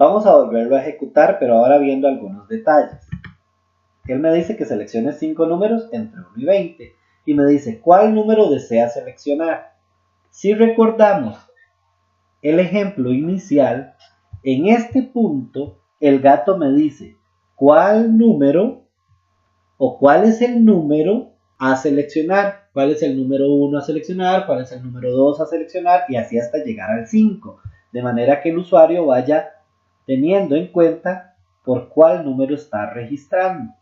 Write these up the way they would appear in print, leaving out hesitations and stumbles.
Vamos a volverlo a ejecutar, pero ahora viendo algunos detalles. Él me dice que seleccione 5 números entre 1 y 20 y me dice cuál número desea seleccionar. Si recordamos el ejemplo inicial, en este punto el gato me dice cuál número o cuál es el número a seleccionar, cuál es el número 1 a seleccionar, cuál es el número 2 a seleccionar y así hasta llegar al 5, de manera que el usuario vaya teniendo en cuenta por cuál número está registrando.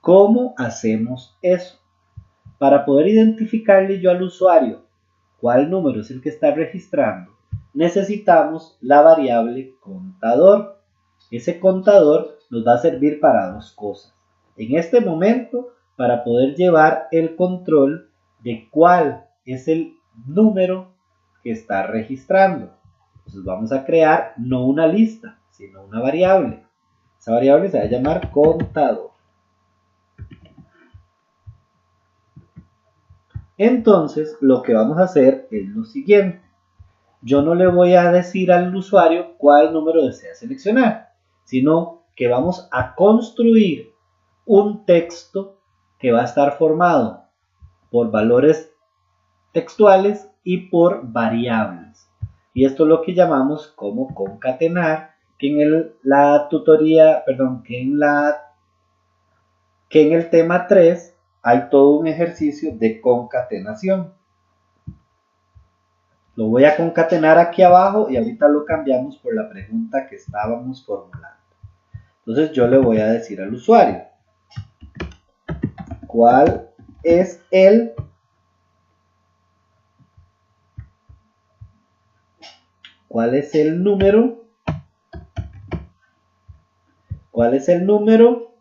¿Cómo hacemos eso? Para poder identificarle yo al usuario cuál número es el que está registrando, necesitamos la variable contador. Ese contador nos va a servir para dos cosas. En este momento, para poder llevar el control de cuál es el número que está registrando. Entonces vamos a crear no una lista, sino una variable. Esa variable se va a llamar contador. Entonces, lo que vamos a hacer es lo siguiente. Yo no le voy a decir al usuario cuál número desea seleccionar, sino que vamos a construir un texto que va a estar formado por valores textuales y por variables. Y esto es lo que llamamos como concatenar, que en el tema 3 hay todo un ejercicio de concatenación. Lo voy a concatenar aquí abajo y ahorita lo cambiamos por la pregunta que estábamos formulando. Entonces yo le voy a decir al usuario, ¿cuál es el número? ¿Cuál es el número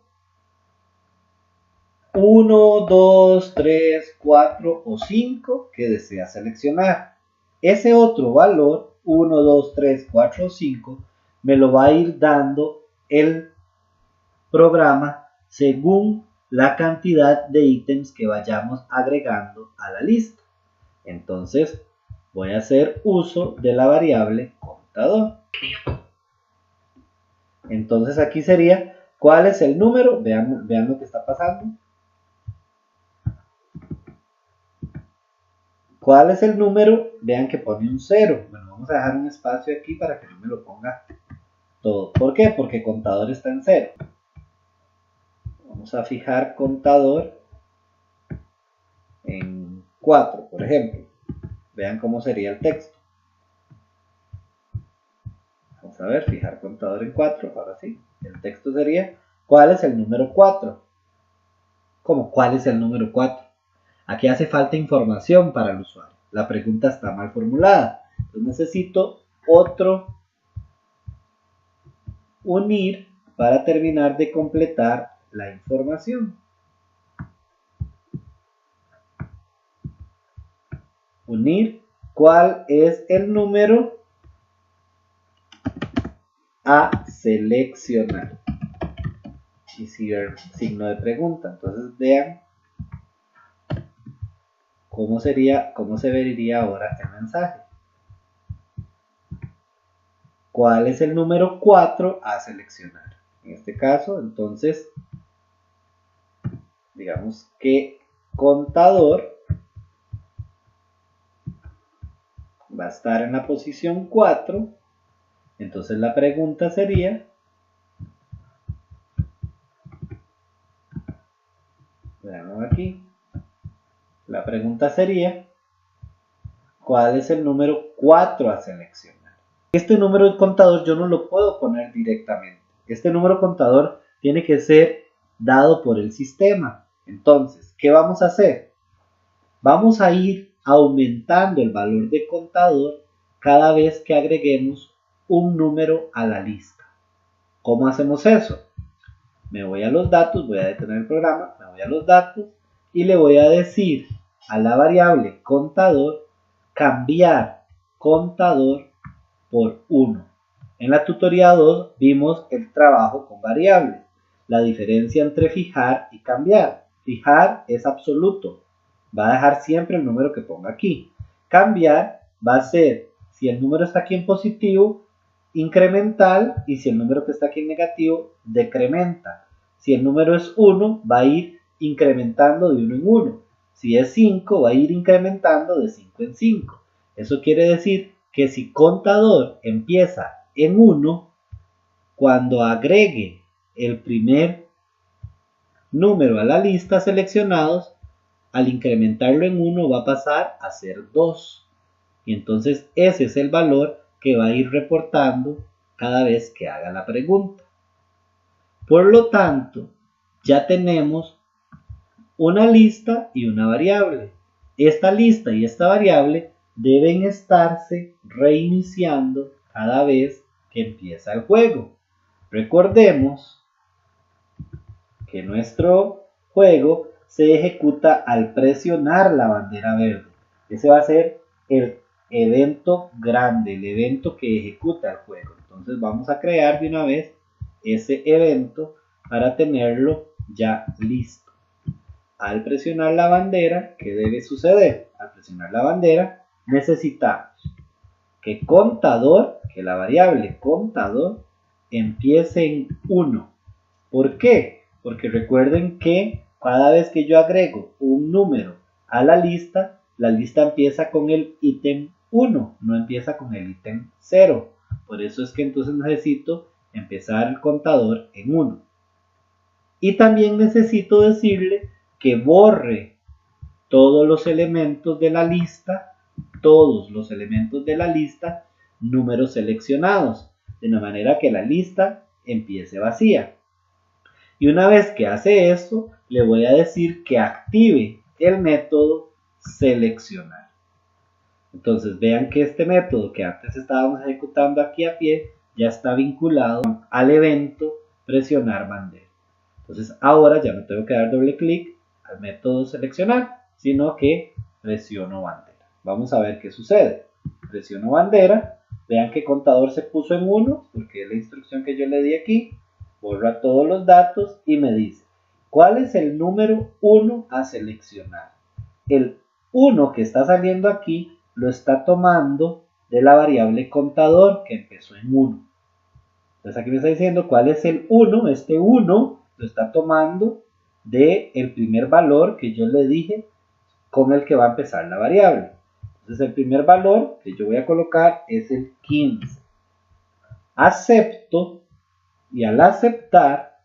1, 2, 3, 4 o 5 que desea seleccionar? Ese otro valor, 1, 2, 3, 4 o 5, me lo va a ir dando el programa según la cantidad de ítems que vayamos agregando a la lista. Entonces, voy a hacer uso de la variable contador. Entonces aquí sería, ¿cuál es el número? Vean lo que está pasando. ¿Cuál es el número? Vean que pone un 0. Bueno, vamos a dejar un espacio aquí para que no me lo ponga todo. ¿Por qué? Porque contador está en 0. Vamos a fijar contador en 4, por ejemplo. Vean cómo sería el texto. Vamos a ver, fijar contador en 4. Ahora sí, el texto sería, ¿cuál es el número 4? ¿Cómo? ¿Cuál es el número 4? Aquí hace falta información para el usuario. La pregunta está mal formulada. Entonces necesito otro unir para terminar de completar la información. Unir, ¿cuál es el número a seleccionar? Y signo de pregunta. Entonces vean cómo se vería ahora el mensaje. ¿Cuál es el número 4 a seleccionar? En este caso, entonces, digamos que contador va a estar en la posición 4. Entonces la pregunta sería, veamos aquí, la pregunta sería, ¿cuál es el número 4 a seleccionar? Este número de contador yo no lo puedo poner directamente. Este número contador tiene que ser dado por el sistema. Entonces, ¿qué vamos a hacer? Vamos a ir aumentando el valor de contador cada vez que agreguemos un número a la lista. ¿Cómo hacemos eso? Me voy a los datos, voy a detener el programa, me voy a los datos y le voy a decir a la variable contador cambiar contador por 1. En la tutoría 2 vimos el trabajo con variables, la diferencia entre fijar y cambiar. Fijar es absoluto, va a dejar siempre el número que ponga aquí. Cambiar va a ser si el número está aquí en positivo incremental y si el número que está aquí en negativo, decrementa. Si el número es 1, va a ir incrementando de 1 en 1. Si es 5, va a ir incrementando de 5 en 5. Eso quiere decir que si contador empieza en 1, cuando agregue el primer número a la lista seleccionados, al incrementarlo en 1 va a pasar a ser 2. Y entonces ese es el valor que va a ir reportando cada vez que haga la pregunta. Por lo tanto, ya tenemos una lista y una variable. Esta lista y esta variable deben estarse reiniciando cada vez que empieza el juego. Recordemos que nuestro juego se ejecuta al presionar la bandera verde. Ese va a ser el evento grande, el evento que ejecuta el juego. Entonces vamos a crear de una vez ese evento para tenerlo ya listo. Al presionar la bandera, ¿qué debe suceder? Al presionar la bandera necesitamos que contador, que la variable contador empiece en 1. ¿Por qué? Porque recuerden que cada vez que yo agrego un número a la lista empieza con el ítem 1, no empieza con el ítem 0. Por eso es que entonces necesito empezar el contador en 1. Y también necesito decirle que borre todos los elementos de la lista, números seleccionados, de la manera que la lista empiece vacía. Y una vez que hace esto, le voy a decir que active el método seleccionar. Entonces vean que este método que antes estábamos ejecutando aquí a pie, ya está vinculado al evento presionar bandera. Entonces ahora ya no tengo que dar doble clic al método seleccionar, sino que presiono bandera. Vamos a ver qué sucede. Presiono bandera, vean que contador se puso en 1, porque es la instrucción que yo le di aquí. Borra todos los datos y me dice, ¿cuál es el número 1 a seleccionar? El 1 que está saliendo aquí lo está tomando de la variable contador que empezó en 1. Entonces aquí me está diciendo cuál es el 1, este 1 lo está tomando del primer valor que yo le dije con el que va a empezar la variable. Entonces el primer valor que yo voy a colocar es el 15. Acepto. Y al aceptar,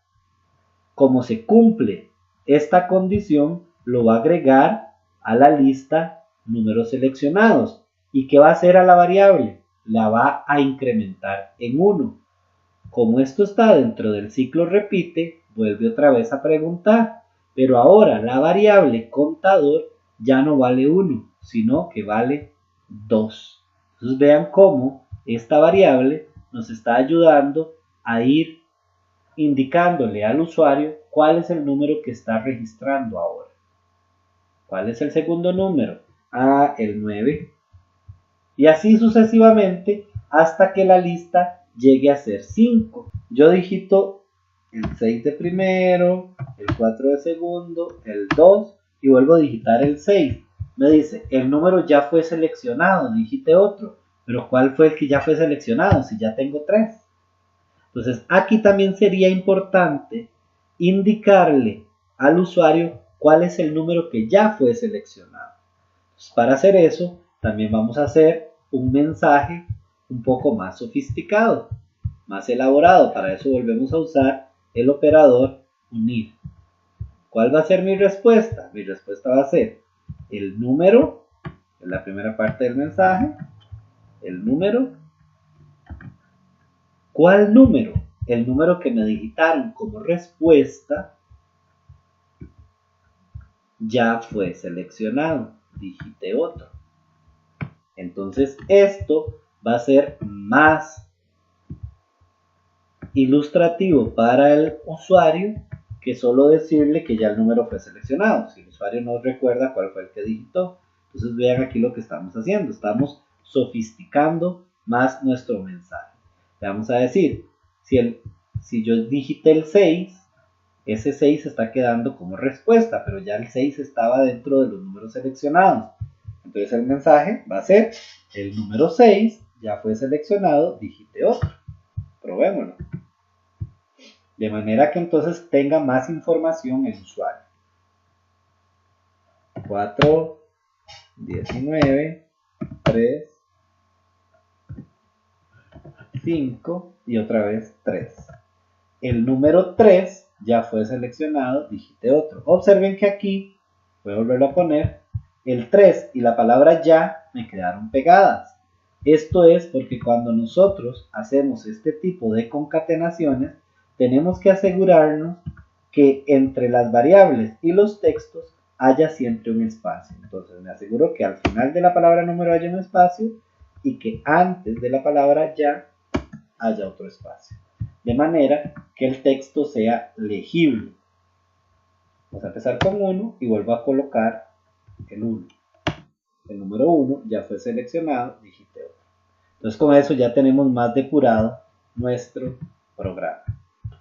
como se cumple esta condición, lo va a agregar a la lista números seleccionados. ¿Y qué va a hacer a la variable? La va a incrementar en 1. Como esto está dentro del ciclo repite, vuelve otra vez a preguntar. Pero ahora la variable contador ya no vale 1, sino que vale 2. Entonces vean cómo esta variable nos está ayudando a ir indicándole al usuario cuál es el número que está registrando ahora. ¿Cuál es el segundo número? El 9. Y así sucesivamente hasta que la lista llegue a ser 5. Yo digito el 6 de primero, el 4 de segundo, el 2 y vuelvo a digitar el 6. Me dice, el número ya fue seleccionado, digite otro. Pero ¿cuál fue el que ya fue seleccionado si ya tengo 3? Entonces aquí también sería importante indicarle al usuario cuál es el número que ya fue seleccionado. Entonces, para hacer eso también vamos a hacer un mensaje un poco más sofisticado, más elaborado. Para eso volvemos a usar el operador unir. ¿Cuál va a ser mi respuesta? Mi respuesta va a ser el número, en la primera parte del mensaje, el número. ¿Cuál número? El número que me digitaron como respuesta ya fue seleccionado. Digite otro. Entonces esto va a ser más ilustrativo para el usuario que solo decirle que ya el número fue seleccionado. Si el usuario no recuerda cuál fue el que digitó. Entonces vean aquí lo que estamos haciendo. Estamos sofisticando más nuestro mensaje. Le vamos a decir, si yo digité el 6, ese 6 está quedando como respuesta, pero ya el 6 estaba dentro de los números seleccionados. Entonces el mensaje va a ser, el número 6 ya fue seleccionado, digite otro. comprobémoslo. De manera que entonces tenga más información el usuario. 4, 19, 3, 5 y otra vez 3. El número 3 ya fue seleccionado, digite otro. Observen que aquí, voy a volverlo a poner, el 3 y la palabra ya me quedaron pegadas. Esto es porque cuando nosotros hacemos este tipo de concatenaciones, tenemos que asegurarnos que entre las variables y los textos haya siempre un espacio. Entonces me aseguro que al final de la palabra número haya un espacio y que antes de la palabra ya haya otro espacio. De manera que el texto sea legible. Vamos a empezar con 1 y vuelvo a colocar el 1. El número 1 ya fue seleccionado, digite otro. Entonces con eso ya tenemos más depurado nuestro programa.